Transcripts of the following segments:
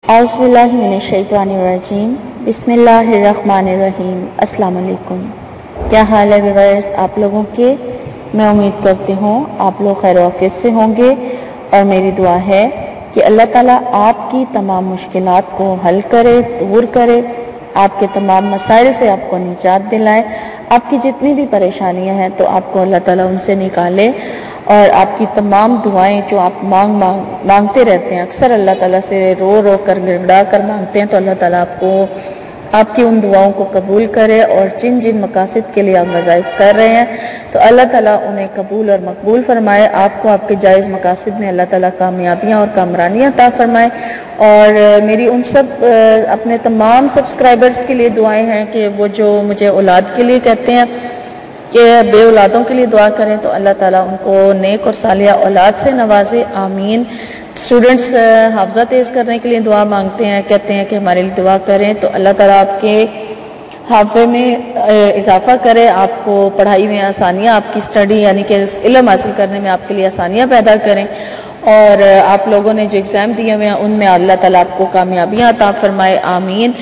औज़ुबिल्लाहिमिनश्शैतानिर्रजीम बिस्मिल्लाहिर्रहमानिर्रहीम। अस्सलाम वालेकुम। क्या हाल है व्यूअर्स आप लोगों के? मैं उम्मीद करती हूँ आप लोग खैर आफियत से होंगे और मेरी दुआ है कि अल्लाह ताला आपकी तमाम मुश्किलात को हल करे, दूर करे, आपके तमाम मसाइल से आपको निजात दिलाए। आपकी जितनी भी परेशानियां हैं तो आपको अल्लाह ताला उनसे निकाले और आपकी तमाम दुआएं जो आप मांगते रहते हैं, अक्सर अल्लाह ताला से रो रो कर गिड़गिड़ा कर मांगते हैं, तो अल्लाह ताला आपको आपकी उन दुआओं को कबूल करे और जिन जिन मकासद के लिए आप वज़ाइफ कर रहे हैं तो अल्लाह ताला उन्हें कबूल और मकबूल फरमाए। आपको आपके जायज़ मकासद में अल्लाह ताला कामयाबियाँ और कामरानियाँ अता फरमाए। और मेरी उन सब अपने तमाम सब्सक्राइबर्स के लिए दुआएं हैं कि वो जो मुझे औलाद के लिए कहते हैं कि बे औलादों के लिए दुआ करें तो अल्लाह ताला उनको नेक और सालिया औलाद से नवाजे, आमीन। स्टूडेंट्स हाफ़ज़ा तेज़ करने के लिए दुआ मांगते हैं, कहते हैं कि हमारे लिए दुआ करें, तो अल्लाह ताला आपके हाफ़ज़े में इजाफ़ा करे, आपको पढ़ाई में आसानियाँ, आपकी स्टडी यानी कि इल्म हासिल करने में आपके लिए आसानियाँ पैदा करें। और आप लोगों ने जो एग्ज़ाम दिए हुए हैं उनमें अल्लाह ताला आपको कामयाबियाँ अता फरमाए, आमीन।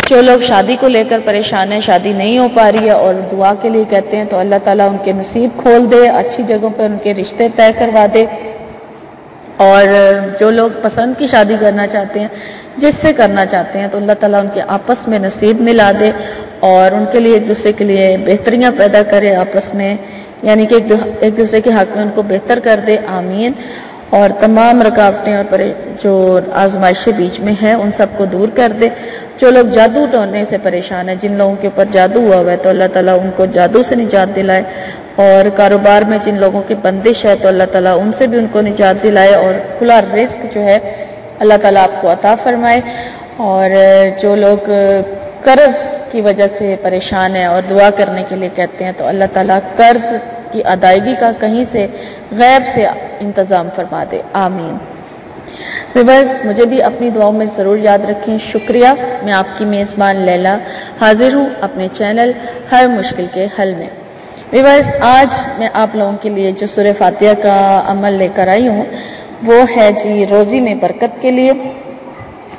जो लोग शादी को लेकर परेशान हैं, शादी नहीं हो पा रही है और दुआ के लिए कहते हैं, तो अल्लाह ताला उनके नसीब खोल दे, अच्छी जगहों पर उनके रिश्ते तय करवा दे। और जो लोग पसंद की शादी करना चाहते हैं, जिससे करना चाहते हैं, तो अल्लाह ताला उनके आपस में नसीब मिला दे और उनके लिए एक दूसरे के लिए बेहतरियाँ पैदा करे आपस में, यानी कि एक दूसरे के हक़ में उनको बेहतर कर दे, आमीन। और तमाम रुकावटें और जो आजमाइशें बीच में हैं उन सबको दूर कर दे। जो लोग जादू टोने से परेशान हैं, जिन लोगों के ऊपर जादू हुआ हुआ है, तो अल्लाह ताला उनको जादू से निजात दिलाए। और कारोबार में जिन लोगों की बंदिश है तो अल्लाह ताला उनसे भी उनको निजात दिलाए और खुला रिस्क जो है अल्लाह ताला आपको अता फरमाए। और जो लोग कर्ज की वजह से परेशान हैं और दुआ करने के लिए कहते हैं, तो अल्लाह ताला कर्ज की अदायगी का कहीं से गैब से इंतज़ाम फरमा दे, आमीन। व्यूअर्स मुझे भी अपनी दुआओं में ज़रूर याद रखें। शुक्रिया। मैं आपकी मेज़बान लैला हाजिर हूँ अपने चैनल हर मुश्किल के हल में। व्यूअर्स आज मैं आप लोगों के लिए जो सूरह फातिहा का अमल लेकर आई हूँ वो है जी रोज़ी में बरकत के लिए,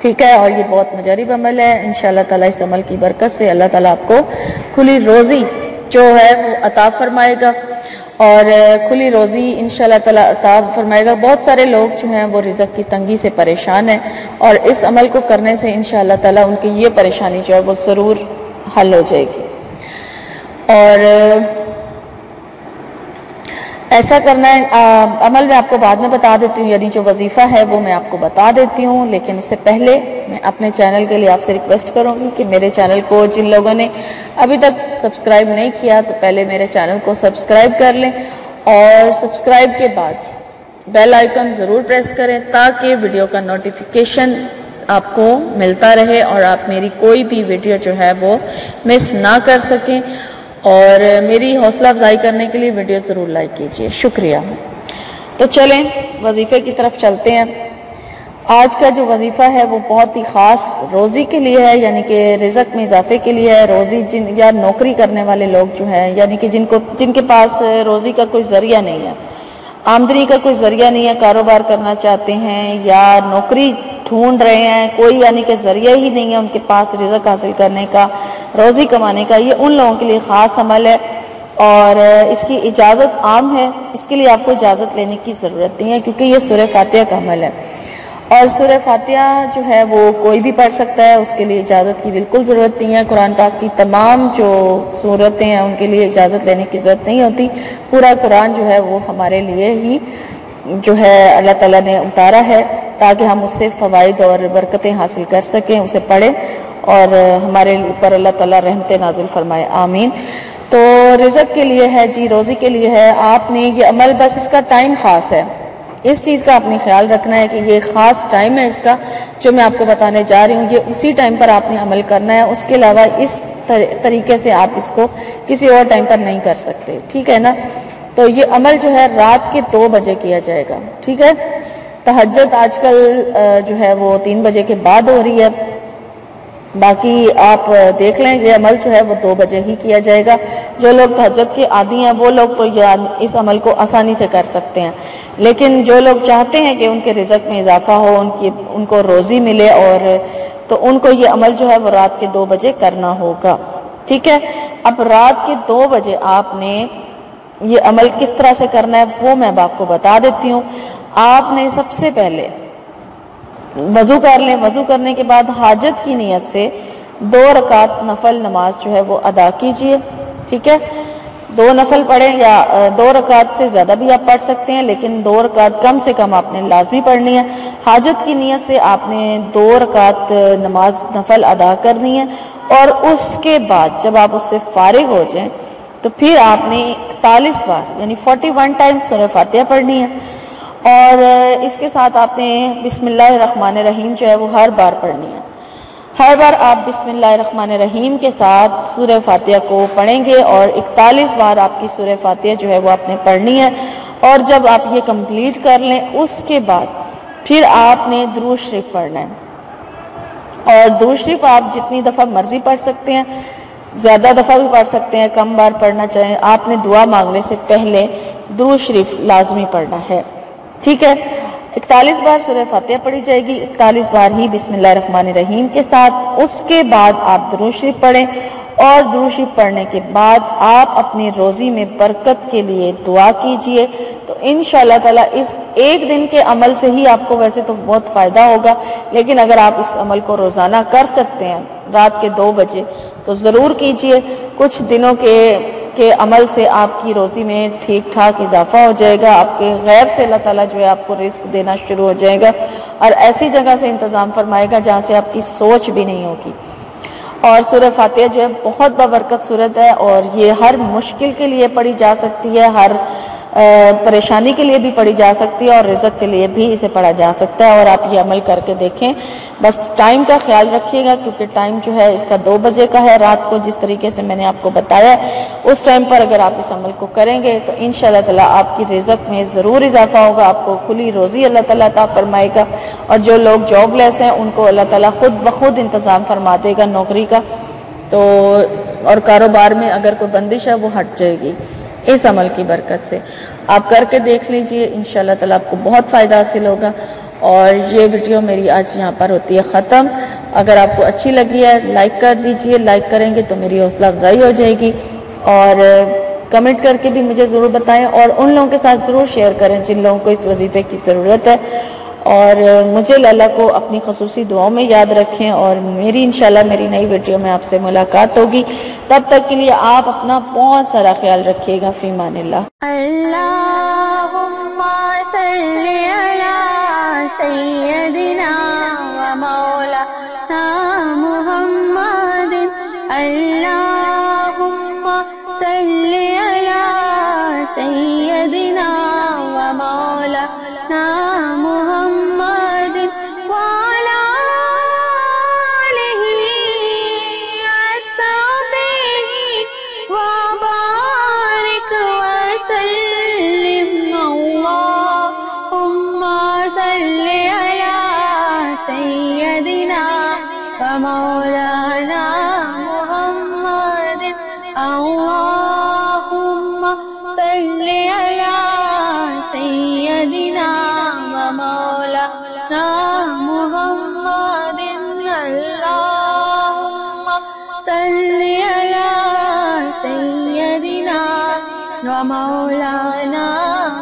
ठीक है। और ये बहुत मुजरिब अमल है। इंशाअल्लाह ताला इस अमल की बरकत से अल्लाह ताला आपको खुली रोज़ी जो है वो अता फरमाएगा और खुली रोज़ी इंशाअल्लाह ताला अता फरमाएगा। बहुत सारे लोग जो हैं वो रिज़्क़ की तंगी से परेशान हैं और इस अमल को करने से इंशाअल्लाह ताला उनकी ये परेशानी जो है वो ज़रूर हल हो जाएगी। और ऐसा करना है अमल मैं आपको बाद में बता देती हूँ, यानी जो वजीफ़ा है वो मैं आपको बता देती हूँ, लेकिन उससे पहले मैं अपने चैनल के लिए आपसे रिक्वेस्ट करूँगी कि मेरे चैनल को जिन लोगों ने अभी तक सब्सक्राइब नहीं किया तो पहले मेरे चैनल को सब्सक्राइब कर लें और सब्सक्राइब के बाद बेल आइकन ज़रूर प्रेस करें ताकि वीडियो का नोटिफिकेशन आपको मिलता रहे और आप मेरी कोई भी वीडियो जो है वो मिस ना कर सकें। और मेरी हौसला अफजाई करने के लिए वीडियो ज़रूर लाइक कीजिए, शुक्रिया। तो चलें वजीफ़े की तरफ चलते हैं। आज का जो वजीफ़ा है वो बहुत ही ख़ास रोज़ी के लिए है, यानी कि रिज़्क़ में इजाफे के लिए है। रोज़ी या नौकरी करने वाले लोग जो हैं, यानी कि जिनके पास रोज़ी का कोई ज़रिया नहीं है, आमदनी का कोई ज़रिया नहीं है, कारोबार करना चाहते हैं या नौकरी ढूंढ रहे हैं, कोई यानी कि ज़रिया ही नहीं है उनके पास रिज़्क़ हासिल करने का, रोज़ी कमाने का, ये उन लोगों के लिए ख़ास अमल है और इसकी इजाज़त आम है। इसके लिए आपको इजाज़त लेने की ज़रूरत नहीं है क्योंकि ये सूरह फातिहा का अमल है और सूरह फातिहा जो है वो कोई भी पढ़ सकता है, उसके लिए इजाज़त की बिल्कुल ज़रूरत नहीं है। कुरान पाक की तमाम जो सूरतें हैं उनके लिए इजाज़त लेने की ज़रूरत नहीं होती। पूरा कुरान जो है वो हमारे लिए ही जो है अल्लाह ताला ने उतारा है ताकि हम उससे फ़वाइद और बरकतें हासिल कर सकें, उसे पढ़ें और हमारे ऊपर अल्लाह ताला रहमतें नाजिल फरमाए, आमीन। तो रिज़्क़ के लिए है जी, रोज़ी के लिए है। आपने ये अमल बस इसका टाइम ख़ास है, इस चीज़ का आपने ख्याल रखना है कि ये ख़ास टाइम है इसका जो मैं आपको बताने जा रही हूँ, ये उसी टाइम पर आपने अमल करना है। उसके अलावा इस तरीके से आप इसको किसी और टाइम पर नहीं कर सकते, ठीक है ना। तो ये अमल जो है रात के 2 बजे किया जाएगा, ठीक है। तहज्जुद आजकल जो है वो 3 बजे के बाद हो रही है, बाकी आप देख लें ये अमल जो है वो 2 बजे ही किया जाएगा। जो लोग तहज्जुद के आदी हैं वो लोग तो इस अमल को आसानी से कर सकते हैं, لیکن جو لوگ چاہتے ہیں کہ ان کے رزق میں اضافہ ہو، ان کو روزی ملے، اور تو ان کو یہ عمل جو ہے وہ رات کے 2 بجے کرنا ہوگا، ٹھیک ہے۔ اب رات کے 2 بجے آپ نے یہ عمل کس طرح سے کرنا ہے وہ میں آپ کو بتا دیتی ہوں۔ آپ نے سب سے پہلے وضو کر لیں، وضو کرنے کے بعد حاجت کی نیت سے 2 رکعت نفل نماز جو ہے وہ ادا کیجئے، ٹھیک ہے۔ 2 نفل پڑھیں، یا 2 رکعت سے زیادہ بھی آپ پڑھ سکتے ہیں، لیکن 2 رکعت کم سے کم آپ نے لازمی پڑھنی ہے۔ حاجت کی نیت سے آپ نے 2 رکعت نماز نفل ادا کرنی ہے، اور اس کے بعد جب آپ اس سے فارغ ہو جائیں تو پھر آپ نے 41 بار یعنی 41 ٹائمز سورہ فاتحہ پڑھنی ہے، اور اس کے ساتھ آپ نے بسم اللہ الرحمن الرحیم جو ہے وہ ہر بار پڑھنی ہے۔ ہر بار آپ بسم اللہ الرحمن الرحیم کے ساتھ سورہ فاتحہ کو پڑھیں گے، اور 41 بار آپ کی سورہ فاتحہ جو ہے وہ آپ نے پڑھنی ہے۔ اور جب آپ یہ کمپلیٹ کر لیں اس کے بعد پھر آپ نے درود شریف پڑھنا ہے، اور درود شریف آپ جتنی دفعہ مرضی پڑھ سکتے ہیں، زیادہ دفعہ بھی پڑھ سکتے ہیں، کم بار پڑھنا چاہیں۔ آپ نے دعا مانگنے سے پہلے درود شریف لازمی پڑھنا ہے، ٹھیک ہے۔ 41 بار سورہ فاتحہ پڑھی جائے گی، 41 بار ہی بسم اللہ الرحمن الرحیم کے ساتھ۔ اس کے بعد آپ درود شریف پڑھیں، اور درود شریف پڑھنے کے بعد آپ اپنی روزی میں برکت کے لیے دعا کیجئے، تو انشاءاللہ تعالی اس ایک دن کے عمل سے ہی آپ کو ویسے تو بہت فائدہ ہوگا، لیکن اگر آپ اس عمل کو روزانہ کر سکتے ہیں رات کے 2 بجے تو ضرور کیجئے۔ کچھ دنوں کے عمل سے آپ کی روزی میں ٹھیک ٹھاک اضافہ ہو جائے گا، آپ کے غیب سے اللہ تعالیٰ جو ہے آپ کو رزق دینا شروع ہو جائے گا، اور ایسی جگہ سے انتظام فرمائے گا جہاں سے آپ کی سوچ بھی نہیں ہوگی۔ اور سورہ فاتحہ جو ہے بہت بابرکت سورت ہے، اور یہ ہر مشکل کے لیے پڑھی جا سکتی ہے، ہر پریشانی کے لیے بھی پڑھی جا سکتی ہے، اور رزق کے لیے بھی اسے پڑھا جا سکتا ہے۔ اور آپ یہ عمل کر کے دیکھیں، بس ٹائم کا خیال رکھیے گا، کیونکہ ٹائم جو ہے اس کا 2 بجے کا ہے رات کو، جس طریقے سے میں نے آپ کو بتایا ہے اس ٹائم پر اگر آپ اس عمل کو کریں گے تو انشاءاللہ تعالی آپ کی رزق میں ضرور اضافہ ہوگا، آپ کو کھلی روزی اللہ تعالیٰ عطا فرمائے گا، اور جو لوگ جاب لیس ہیں ان کو اللہ تعالیٰ خود بخود انتظام فرما دے گا نوکری کا، تو اور کاروبار میں اگر کوئی بندش ہے وہ ہٹ جائے گی اس عمل کی برکت سے۔ آپ کر کے دیکھ لیجئے، انشاءاللہ تعالیٰ آپ کو بہت فائدہ حاصل ہوگا۔ اور یہ ویڈیو میری آج یہاں پر ہوتی ہے ختم۔ اگر آپ کو اچھی لگی ہے لائک کر دیجئے، لائک کریں گے تو میری حوصلہ افزائی ہو جائے گی، اور کمنٹ کر کے بھی مجھے ضرور بتائیں، اور ان لوگوں کے ساتھ ضرور شیئر کریں جن لوگوں کو اس وظیفے کی ضرورت ہے، اور مجھے اللہ کو اپنی خصوصی دعاؤں میں یاد رکھیں، اور انشاءاللہ میری نئی ویڈیو میں آپ سے ملاقات ہوگی۔ تب تک کے لیے آپ اپنا بہت سارا خیال رکھیے گا۔ فی امان اللہ۔ اللہم صلی علی سیدنا و مولانا محمد، اللہم صلی علی سیدنا و مولانا محمد وعلی آلہ وصحبہ وبارک وسلم، اللہم صلی علی سیدنا و مولانا محمد، اللہم صلی علی سیدنا و مولانا محمد، اللہم صلی علی سیدنا و مولانا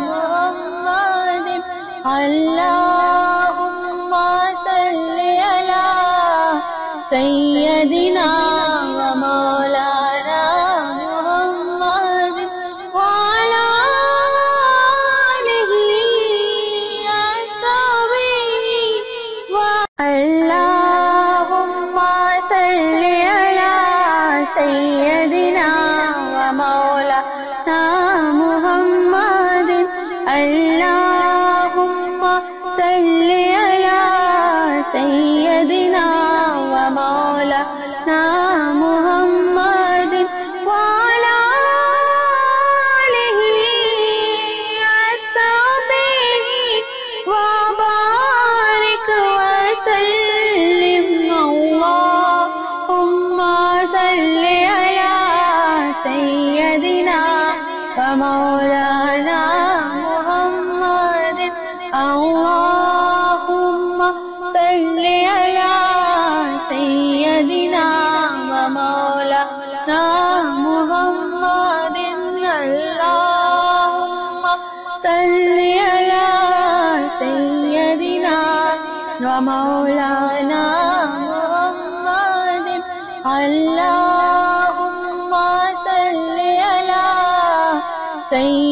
محمد، اللہم صلی علی سیدنا و مولانا محمد وعلی آلہ وصحبہ، اللہم صلی علی سیدنا و مولانا محمد، اللہم صلی علی سیدنا و مولانا محمد وعلی آلہ وصحبہ وبارک وسلم، اللہم صلی علی سیدنا و مولانا محمد۔ مولانا محمد اللهم صل على سيدنا ومولانا محمد اللهم صل على سيدنا